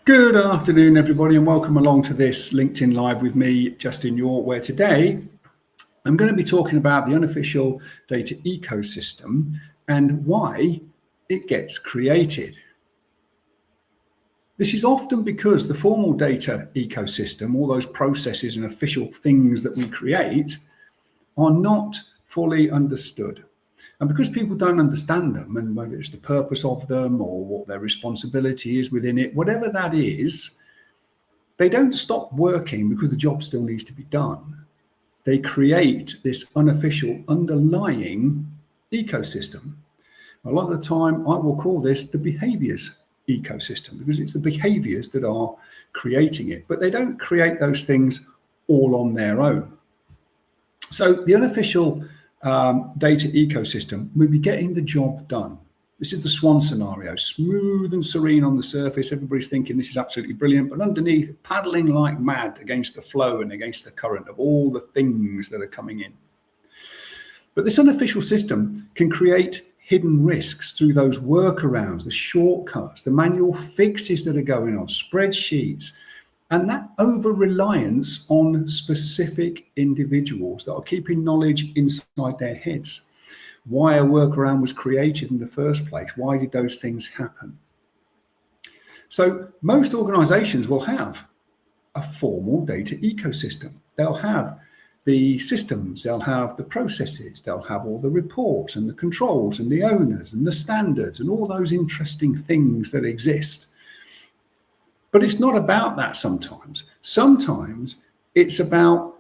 Good afternoon, everybody, and welcome along to this LinkedIn Live with me, Justin York, where today I'm going to be talking about the unofficial data ecosystem and why it gets created. This is often because the formal data ecosystem, all those processes and official things that we create, are not fully understood. And because people don't understand them, and whether it's the purpose of them or what their responsibility is within it, whatever that is, they don't stop working because the job still needs to be done. They create this unofficial underlying ecosystem. A lot of the time, I will call this the behaviors ecosystem because it's the behaviors that are creating it, but they don't create those things all on their own. So the unofficial data ecosystem will be getting the job done. This is the swan scenario, smooth and serene on the surface. Everybody's thinking this is absolutely brilliant, but underneath, paddling like mad against the flow and against the current of all the things that are coming in. But this unofficial system can create hidden risks through those workarounds, the shortcuts, the manual fixes that are going on, spreadsheets, and that over-reliance on specific individuals that are keeping knowledge inside their heads. Why a workaround was created in the first place. Why did those things happen? So most organizations will have a formal data ecosystem. They'll have the systems, they'll have the processes, they'll have all the reports and the controls and the owners and the standards and all those interesting things that exist. But it's not about that sometimes. Sometimes it's about,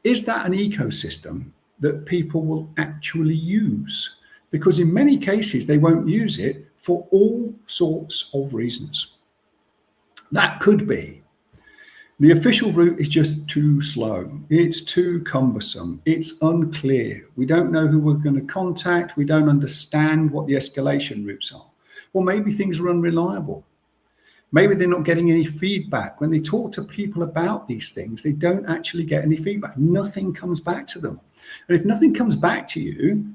is that an ecosystem that people will actually use? Because in many cases, they won't use it for all sorts of reasons. That could be the official route is just too slow. It's too cumbersome. It's unclear. We don't know who we're going to contact. We don't understand what the escalation routes are. Well, maybe things are unreliable. Maybe they're not getting any feedback. When they talk to people about these things, they don't actually get any feedback. Nothing comes back to them. And if nothing comes back to you,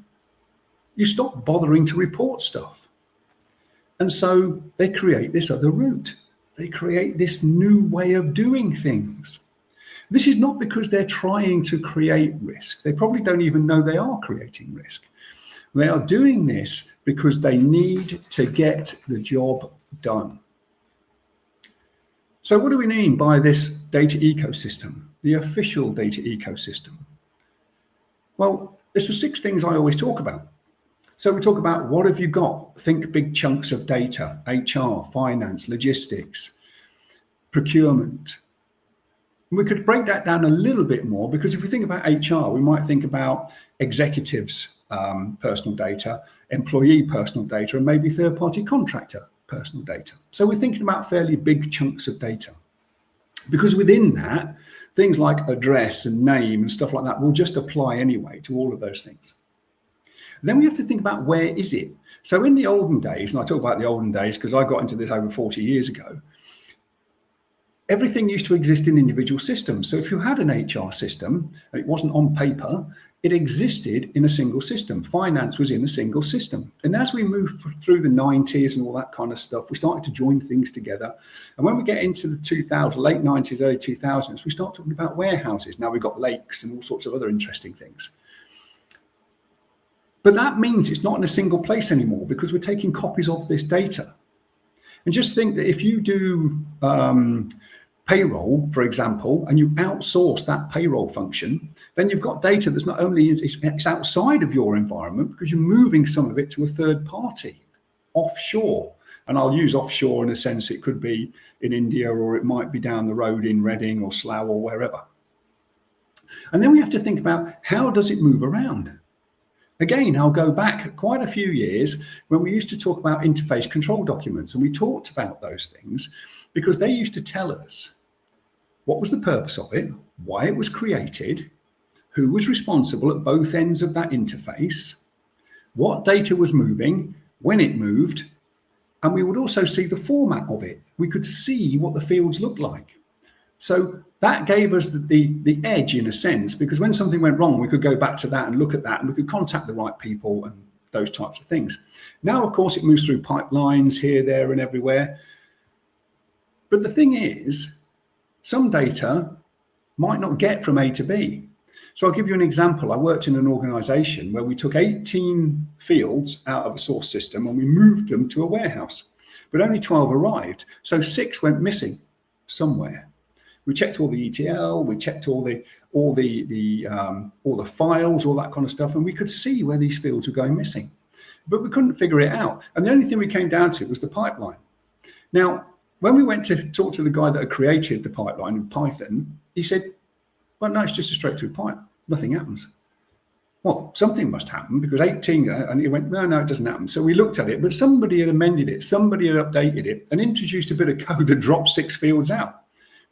you stop bothering to report stuff. And so they create this other route. They create this new way of doing things. This is not because they're trying to create risk. They probably don't even know they are creating risk. They are doing this because they need to get the job done. So what do we mean by this data ecosystem, the official data ecosystem? Well, it's the 6 things I always talk about. So we talk about what have you got? Think big chunks of data, HR, finance, logistics, procurement. We could break that down a little bit more because if we think about HR, we might think about executives' personal data, employee personal data, and maybe third-party contractor personal data. So we're thinking about fairly big chunks of data because within that, things like address and name and stuff like that will just apply anyway to all of those things. And then we have to think about where is it? So in the olden days, and I talk about the olden days because I got into this over 40 years ago, everything used to exist in individual systems. So if you had an HR system, and it wasn't on paper, it existed in a single system. Finance was in a single system. And as we move through the 90s and all that kind of stuff, we started to join things together. And when we get into the 2000s, late 90s, early 2000s, we start talking about warehouses. Now we've got lakes and all sorts of other interesting things. But that means it's not in a single place anymore because we're taking copies of this data. And just think that if you do payroll, for example, and you outsource that payroll function, then you've got data that's not only it's outside of your environment because you're moving some of it to a third party offshore. And I'll use offshore in a sense it could be in India or it might be down the road in Reading or Slough or wherever. And then we have to think about how does it move around? Again, I'll go back quite a few years when we used to talk about interface control documents, and we talked about those things because they used to tell us what was the purpose of it, why it was created, who was responsible at both ends of that interface, what data was moving, when it moved, and we would also see the format of it. We could see what the fields looked like. So that gave us the edge in a sense, because when something went wrong, we could go back to that and look at that and we could contact the right people and those types of things. Now, of course, it moves through pipelines here, there and everywhere. But the thing is, some data might not get from A to B. So I'll give you an example. I worked in an organization where we took 18 fields out of a source system and we moved them to a warehouse, but only 12 arrived. So 6 went missing somewhere. We checked all the ETL, we checked all the files, all that kind of stuff, and we could see where these fields were going missing, but we couldn't figure it out. And the only thing we came down to was the pipeline. Now, when we went to talk to the guy that had created the pipeline in Python, he said, well, no, it's just a straight through pipe. Nothing happens. Well, something must happen because 18, and he went, no, it doesn't happen. So we looked at it, but somebody had amended it, somebody had updated it and introduced a bit of code that dropped 6 fields out,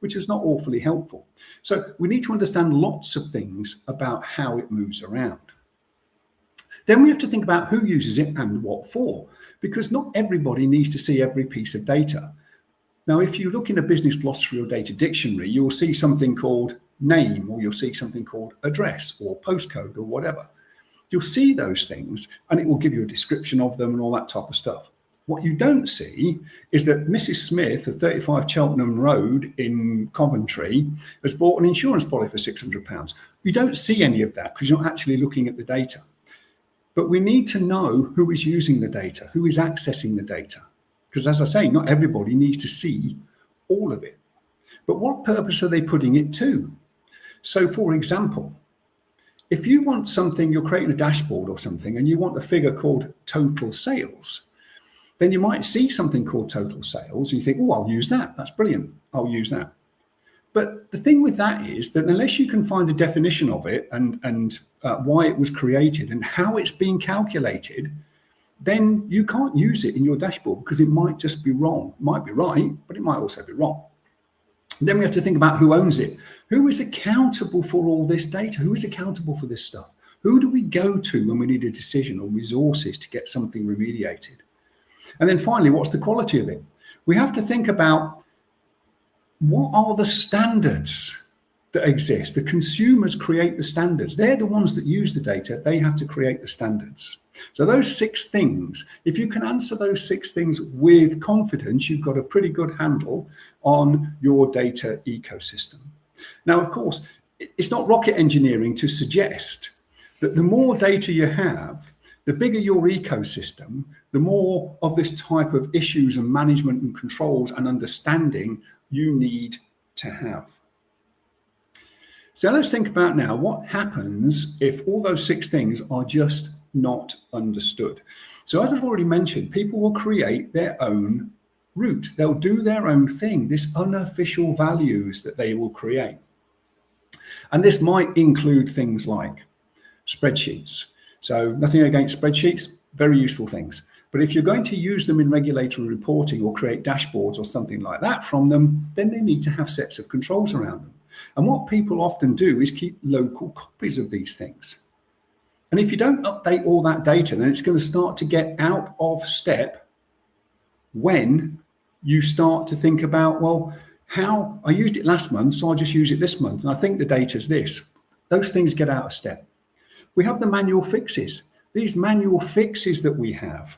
which is not awfully helpful. So we need to understand lots of things about how it moves around. Then we have to think about who uses it and what for, because not everybody needs to see every piece of data. Now, if you look in a business glossary or data dictionary, you'll see something called name, or you'll see something called address or postcode or whatever. You'll see those things and it will give you a description of them and all that type of stuff. What you don't see is that Mrs. Smith of 35 Cheltenham Road in Coventry has bought an insurance policy for £600. You don't see any of that because you're not actually looking at the data. But we need to know who is using the data, who is accessing the data. Because as I say, not everybody needs to see all of it. But what purpose are they putting it to? So for example, if you want something, you're creating a dashboard or something, and you want a figure called total sales, then you might see something called total sales, and you think, oh, I'll use that. That's brilliant. I'll use that. But the thing with that is that unless you can find the definition of it and why it was created and how it's being calculated, then you can't use it in your dashboard because it might just be wrong. It might be right, but it might also be wrong. Then we have to think about who owns it. Who is accountable for all this data? Who is accountable for this stuff? Who do we go to when we need a decision or resources to get something remediated? And then finally, what's the quality of it? We have to think about what are the standards that exist. The consumers create the standards. They're the ones that use the data. They have to create the standards. So those 6 things, if you can answer those 6 things with confidence, you've got a pretty good handle on your data ecosystem. Now, of course, it's not rocket engineering to suggest that the more data you have, the bigger your ecosystem, the more of this type of issues and management and controls and understanding you need to have. So let's think about now what happens if all those 6 things are just not understood. So as I've already mentioned, people will create their own route. They'll do their own thing, this unofficial values that they will create. And this might include things like spreadsheets. So nothing against spreadsheets, very useful things. But if you're going to use them in regulatory reporting or create dashboards or something like that from them, then they need to have sets of controls around them. And what people often do is keep local copies of these things. And if you don't update all that data, then it's going to start to get out of step when you start to think about, well, how I used it last month, so I'll just use it this month. And I think the data's this. Those things get out of step. We have the manual fixes. These manual fixes that we have,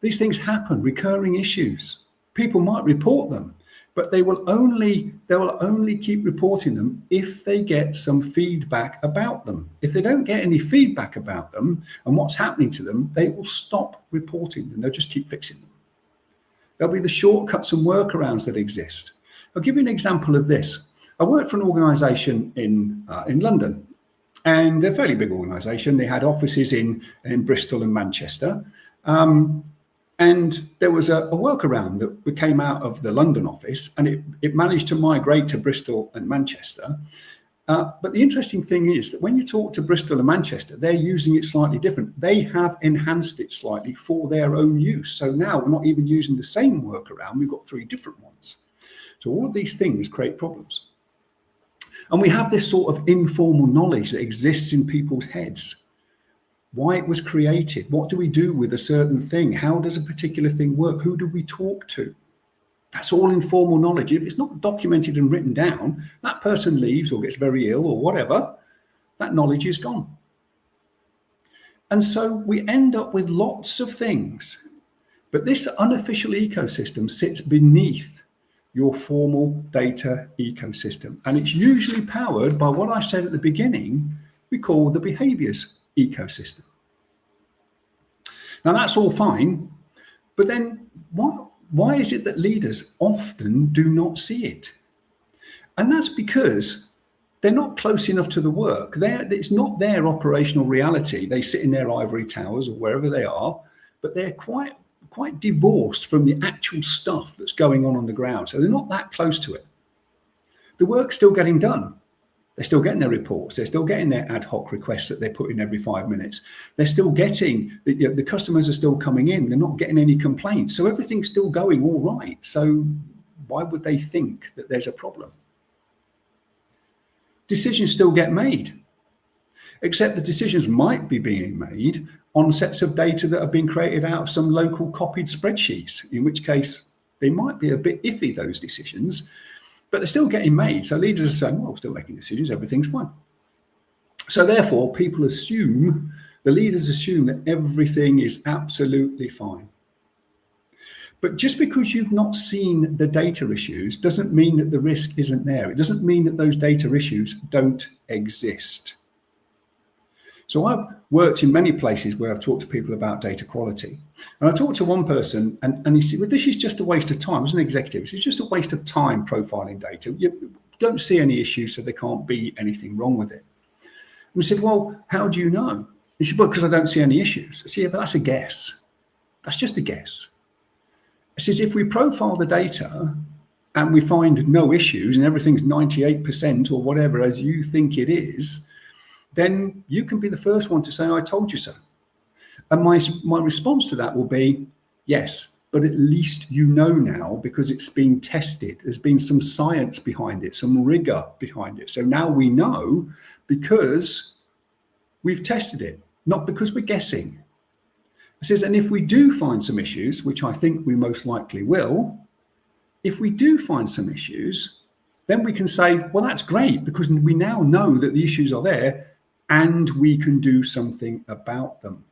these things happen, recurring issues. People might report them, but they will only keep reporting them if they get some feedback about them. If they don't get any feedback about them and what's happening to them, they will stop reporting them. They'll just keep fixing them. There'll be the shortcuts and workarounds that exist. I'll give you an example of this. I worked for an organization in London, and they're a fairly big organization. They had offices in Bristol and Manchester. And there was a workaround that came out of the London office, and it managed to migrate to Bristol and Manchester. But the interesting thing is that when you talk to Bristol and Manchester, they're using it slightly different. They have enhanced it slightly for their own use. So now we're not even using the same workaround. We've got 3 different ones. So all of these things create problems. And we have this sort of informal knowledge that exists in people's heads. Why it was created, what do we do with a certain thing, how does a particular thing work, who do we talk to? That's all informal knowledge. If it's not documented and written down, that person leaves or gets very ill or whatever, that knowledge is gone. And so we end up with lots of things, but this unofficial ecosystem sits beneath your formal data ecosystem. And it's usually powered by what I said at the beginning, we call the behaviors ecosystem. Now that's all fine, but then why is it that leaders often do not see it? And that's because they're not close enough to the work. It's not their operational reality. They sit in their ivory towers or wherever they are, but they're quite divorced from the actual stuff that's going on the ground. So they're not that close to it. The work's still getting done. They're still getting their reports. They're still getting their ad hoc requests that they put in every 5 minutes. They're still getting, the customers are still coming in. They're not getting any complaints. So everything's still going all right. So why would they think that there's a problem? Decisions still get made, except the decisions might be being made on sets of data that have been created out of some local copied spreadsheets, in which case they might be a bit iffy, those decisions, but they're still getting made. So leaders are saying, well, we're still making decisions, everything's fine. So therefore, the leaders assume that everything is absolutely fine. But just because you've not seen the data issues doesn't mean that the risk isn't there. It doesn't mean that those data issues don't exist. So I've worked in many places where I've talked to people about data quality. And I talked to one person and he said, well, this is just a waste of time. As an executive, it's just a waste of time profiling data. You don't see any issues, so there can't be anything wrong with it. And we said, well, how do you know? He said, well, because I don't see any issues. I said, yeah, but that's a guess. That's just a guess. I says, if we profile the data and we find no issues and everything's 98% or whatever as you think it is, then you can be the first one to say, I told you so. And my response to that will be, yes, but at least you know now because it's been tested. There's been some science behind it, some rigor behind it. So now we know because we've tested it, not because we're guessing. It says, and if we do find some issues, which I think we most likely will, if we do find some issues, then we can say, well, that's great because we now know that the issues are there and we can do something about them.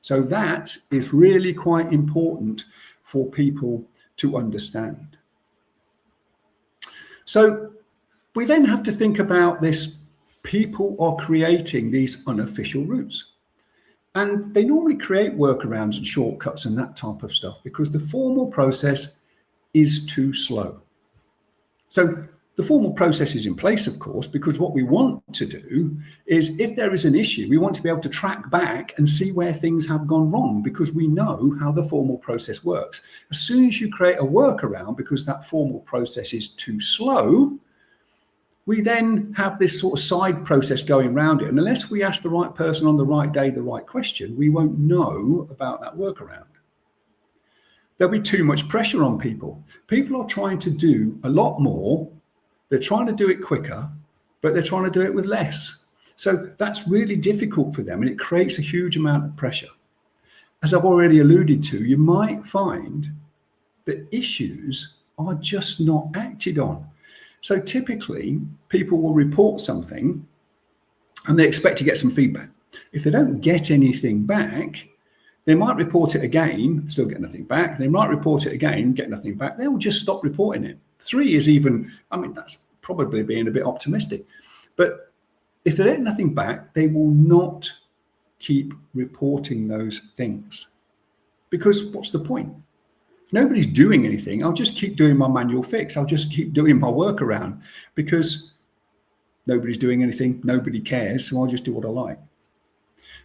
So that is really quite important for people to understand. So we then have to think about this. People are creating these unofficial routes. And they normally create workarounds and shortcuts and that type of stuff because the formal process is too slow. So the formal process is in place, of course, because what we want to do is if there is an issue, we want to be able to track back and see where things have gone wrong because we know how the formal process works. As soon as you create a workaround because that formal process is too slow, we then have this sort of side process going around it. And unless we ask the right person on the right day the right question, we won't know about that workaround. There'll be too much pressure on people. People are trying to do a lot more. They're trying to do it quicker, but they're trying to do it with less. So that's really difficult for them and it creates a huge amount of pressure. As I've already alluded to, you might find that issues are just not acted on. So typically people will report something and they expect to get some feedback. If they don't get anything back, they might report it again, still get nothing back. They might report it again, get nothing back. They'll just stop reporting it. 3 is even, I mean, that's probably being a bit optimistic. But if they get nothing back, they will not keep reporting those things. Because what's the point? If nobody's doing anything, I'll just keep doing my manual fix. I'll just keep doing my workaround because nobody's doing anything, nobody cares, so I'll just do what I like.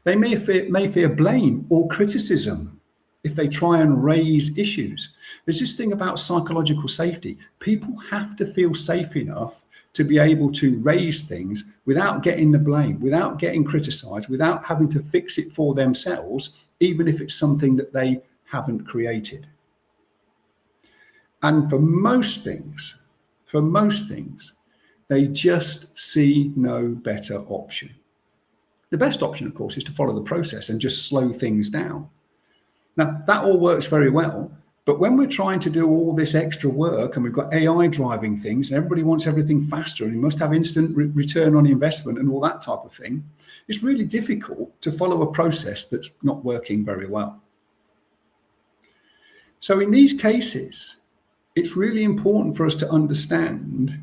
They may fear blame or criticism if they try and raise issues. There's this thing about psychological safety. People have to feel safe enough to be able to raise things without getting the blame, without getting criticized, without having to fix it for themselves, even if it's something that they haven't created. And for most things, they just see no better option. The best option, of course, is to follow the process and just slow things down. Now, that all works very well, but when we're trying to do all this extra work and we've got AI driving things and everybody wants everything faster and you must have instant return on investment and all that type of thing, it's really difficult to follow a process that's not working very well. So in these cases, it's really important for us to understand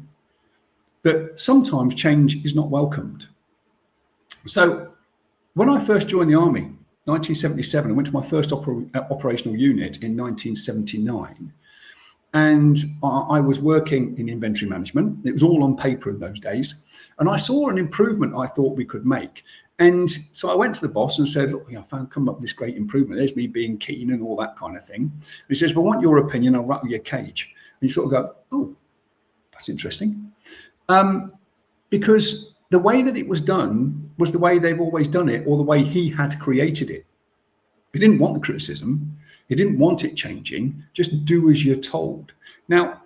that sometimes change is not welcomed. So when I first joined the Army, 1977, I went to my first operational unit in 1979. And I was working in inventory management. It was all on paper in those days. And I saw an improvement I thought we could make. And so I went to the boss and said, look, I found come up with this great improvement. There's me being keen and all that kind of thing. And he says, if I want your opinion, I'll rattle your cage. And you sort of go, oh, that's interesting. Because the way that it was done was the way they've always done it, or the way he had created it. He didn't want the criticism. He didn't want it changing. Just do as you're told. Now,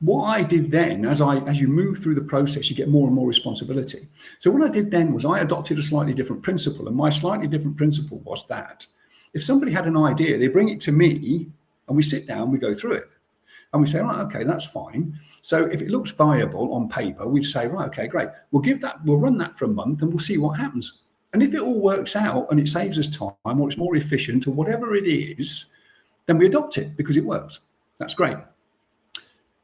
what I did then, as you move through the process, you get more and more responsibility. So what I did then was I adopted a slightly different principle. And my slightly different principle was that if somebody had an idea, they bring it to me and we sit down, we go through it. And we say, right, okay, that's fine. So if it looks viable on paper, we'd say, right, okay, great. We'll run that for a month and we'll see what happens. And if it all works out and it saves us time, or it's more efficient, or whatever it is, then we adopt it because it works. That's great.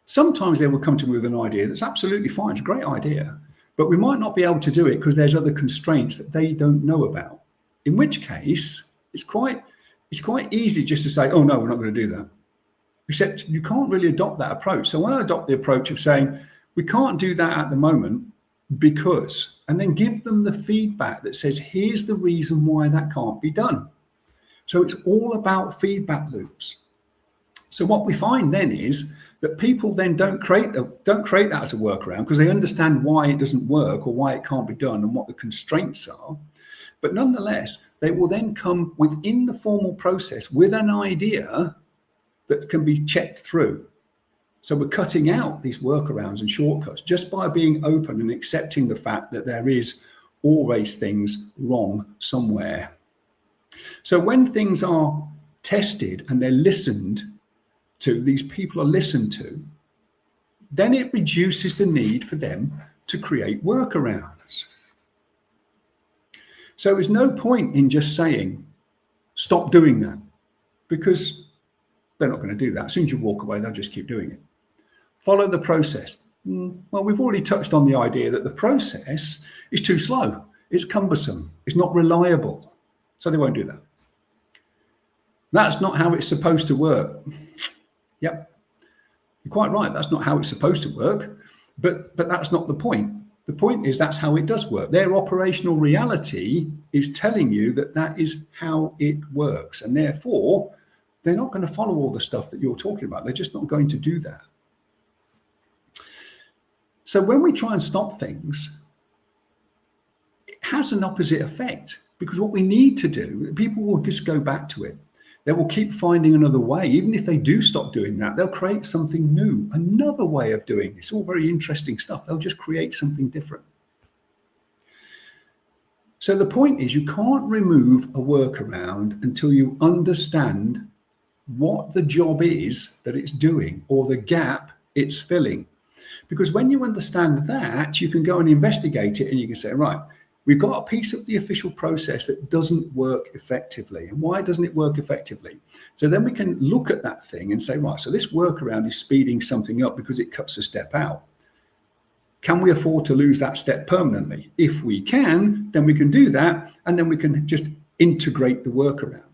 Sometimes they will come to me with an idea that's absolutely fine. It's a great idea, but we might not be able to do it because there's other constraints that they don't know about. In which case, it's quite easy just to say, oh no, we're not going to do that. Except you can't really adopt that approach. So I adopt the approach of saying, we can't do that at the moment because, and then give them the feedback that says, here's the reason why that can't be done. So it's all about feedback loops. So what we find then is that people then don't create that as a workaround because they understand why it doesn't work or why it can't be done and what the constraints are. But nonetheless, they will then come within the formal process with an idea that can be checked through. So we're cutting out these workarounds and shortcuts just by being open and accepting the fact that there is always things wrong somewhere. So when things are tested and they're listened to, these people are listened to, then it reduces the need for them to create workarounds. So there's no point in just saying, stop doing that, because they're not going to do that. As soon as you walk away, they'll just keep doing it. Follow the process. Well, we've already touched on the idea that the process is too slow. It's cumbersome. It's not reliable. So they won't do that. That's not how it's supposed to work. Yep, you're quite right. That's not how it's supposed to work. But that's not the point. The point is that's how it does work. Their operational reality is telling you that that is how it works. And therefore, they're not going to follow all the stuff that you're talking about. They're just not going to do that. So when we try and stop things, it has an opposite effect, because what we need to do, people will just go back to it. They will keep finding another way. Even if they do stop doing that, they'll create something new, another way of doing this. All very interesting stuff. They'll just create something different. So the point is, you can't remove a workaround until you understand what the job is that it's doing, or the gap it's filling. Because when you understand that, you can go and investigate it, and you can say, right, we've got a piece of the official process that doesn't work effectively. And why doesn't it work effectively? So then we can look at that thing and say, right, so this workaround is speeding something up because it cuts a step out. Can we afford to lose that step permanently? If we can, then we can do that, and then we can just integrate the workaround.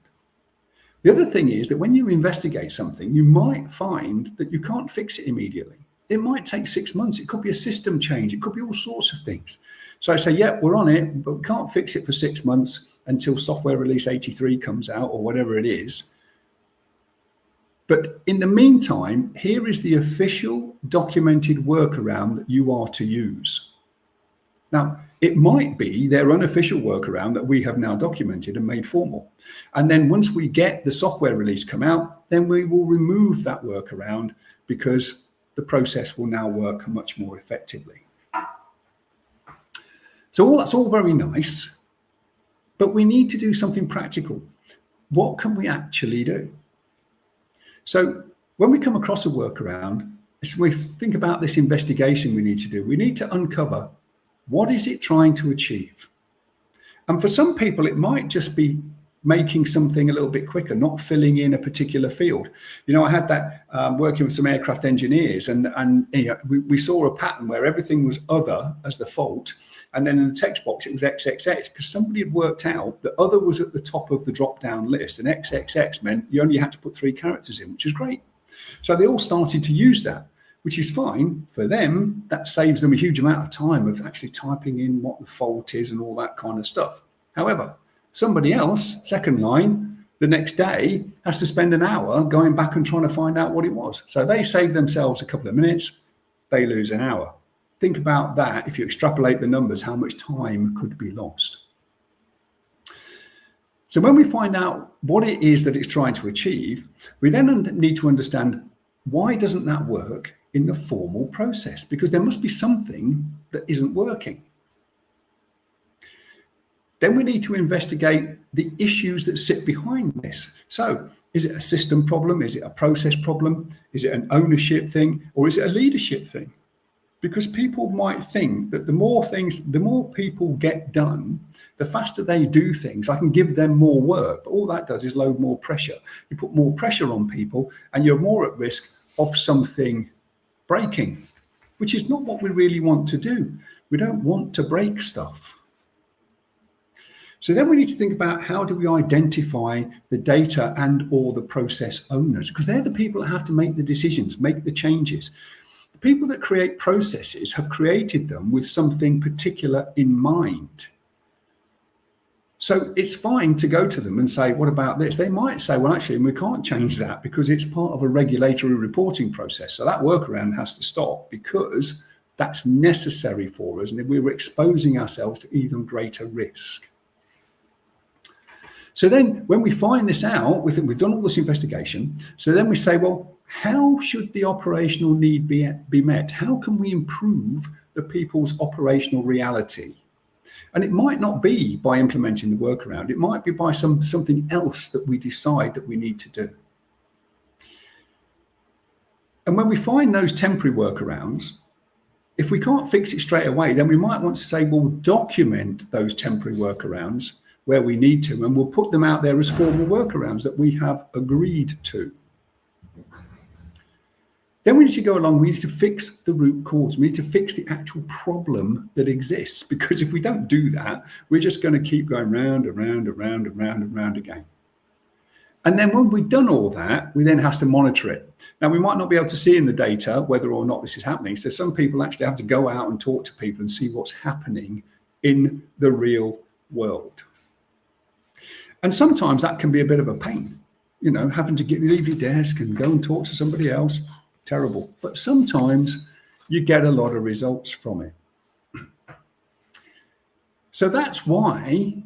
The other thing is that when you investigate something, you might find that you can't fix it immediately. It might take 6 months. It could be a system change. It could be all sorts of things. So I say, yeah, we're on it, but we can't fix it for 6 months until software release 83 comes out, or whatever it is. But in the meantime, here is the official documented workaround that you are to use. Now, it might be their unofficial workaround that we have now documented and made formal. And then once we get the software release come out, then we will remove that workaround, because the process will now work much more effectively. So that's all very nice, but we need to do something practical. What can we actually do? So when we come across a workaround, as we think about this investigation we need to do, we need to uncover, what is it trying to achieve? And for some people, it might just be making something a little bit quicker, not filling in a particular field. I had that working with some aircraft engineers, and we saw a pattern where everything was other as the fault, and then in the text box it was XXX, because somebody had worked out that other was at the top of the drop-down list, and XXX meant you only had to put 3 characters in, which is great. So they all started to use that, which is fine for them. That saves them a huge amount of time of actually typing in what the fault is and all that kind of stuff. However, somebody else, second line, the next day has to spend an hour going back and trying to find out what it was. So they save themselves a couple of minutes, they lose an hour. Think about that. If you extrapolate the numbers, how much time could be lost. So when we find out what it is that it's trying to achieve, we then need to understand, why doesn't that work in the formal process? Because there must be something that isn't working. Then we need to investigate the issues that sit behind this. So is it a system problem? Is it a process problem? Is it an ownership thing? Or is it a leadership thing? Because people might think that the more people get done, the faster they do things. I can give them more work, but all that does is load more pressure. You put more pressure on people and you're more at risk of something breaking, which is not what we really want to do. We don't want to break stuff. So then we need to think about, how do we identify the data and or the process owners? Because they're the people that have to make the decisions, make the changes. The people that create processes have created them with something particular in mind. So it's fine to go to them and say, what about this? They might say, well, actually, we can't change that because it's part of a regulatory reporting process. So that workaround has to stop because that's necessary for us. And we were exposing ourselves to even greater risk. So then when we find this out, we've done all this investigation. So then we say, well, how should the operational need be met? How can we improve the people's operational reality? And it might not be by implementing the workaround. It might be by something else that we decide that we need to do. And when we find those temporary workarounds, if we can't fix it straight away, then we might want to say, well, document those temporary workarounds where we need to, and we'll put them out there as formal workarounds that we have agreed to. Then we need to go along, we need to fix the root cause. We need to fix the actual problem that exists, because if we don't do that, we're just going to keep going round and round and round and round and round again. And then when we've done all that, we then have to monitor it. Now, we might not be able to see in the data whether or not this is happening. So some people actually have to go out and talk to people and see what's happening in the real world. And sometimes that can be a bit of a pain, having to leave your desk and go and talk to somebody else. Terrible. But sometimes you get a lot of results from it. So that's why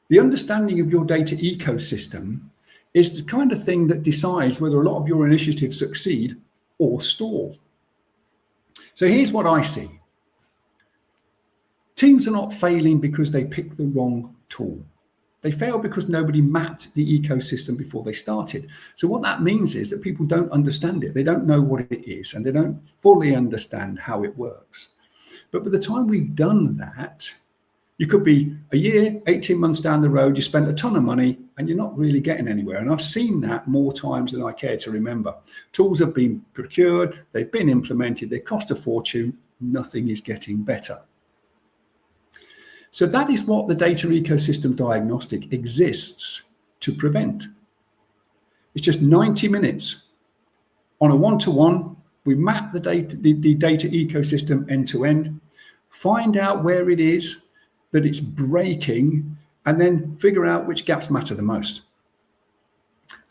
the understanding of your data ecosystem is the kind of thing that decides whether a lot of your initiatives succeed or stall. So here's what I see. Teams are not failing because they picked the wrong tool. They fail because nobody mapped the ecosystem before they started. So what that means is that people don't understand it. They don't know what it is, and they don't fully understand how it works. But by the time we've done that, you could be a year, 18 months down the road, you spent a ton of money and you're not really getting anywhere. And I've seen that more times than I care to remember. Tools have been procured, they've been implemented, they cost a fortune, nothing is getting better. So that is what the data ecosystem diagnostic exists to prevent. It's just 90 minutes. On a one-to-one, we map the data ecosystem end to end, find out where it is that it's breaking, and then figure out which gaps matter the most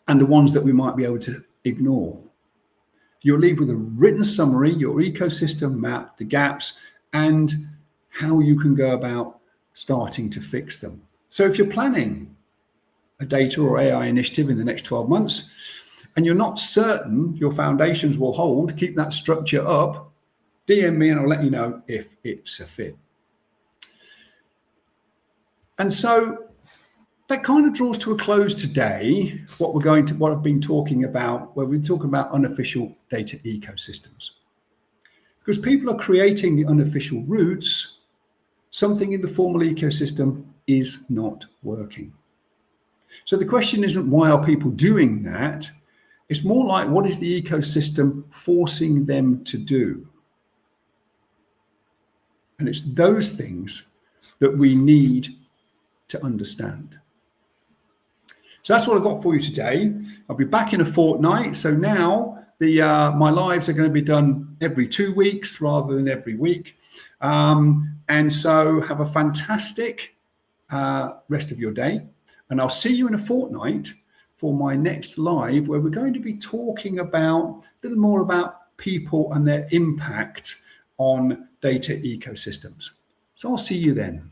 and the ones that we might be able to ignore. You'll leave with a written summary, your ecosystem map, the gaps, and how you can go about starting to fix them. So if you're planning a data or AI initiative in the next 12 months, and you're not certain your foundations will hold, keep that structure up, DM me and I'll let you know if it's a fit. And so that kind of draws to a close today, what I've been talking about, where we're talking about unofficial data ecosystems. Because people are creating the unofficial routes, something in the formal ecosystem is not working. So the question isn't why are people doing that? It's more like, what is the ecosystem forcing them to do? And it's those things that we need to understand. So that's what I've got for you today. I'll be back in a fortnight. So now my lives are going to be done every 2 weeks rather than every week. And so have a fantastic rest of your day. And I'll see you in a fortnight for my next live, where we're going to be talking about a little more about people and their impact on data ecosystems. So I'll see you then.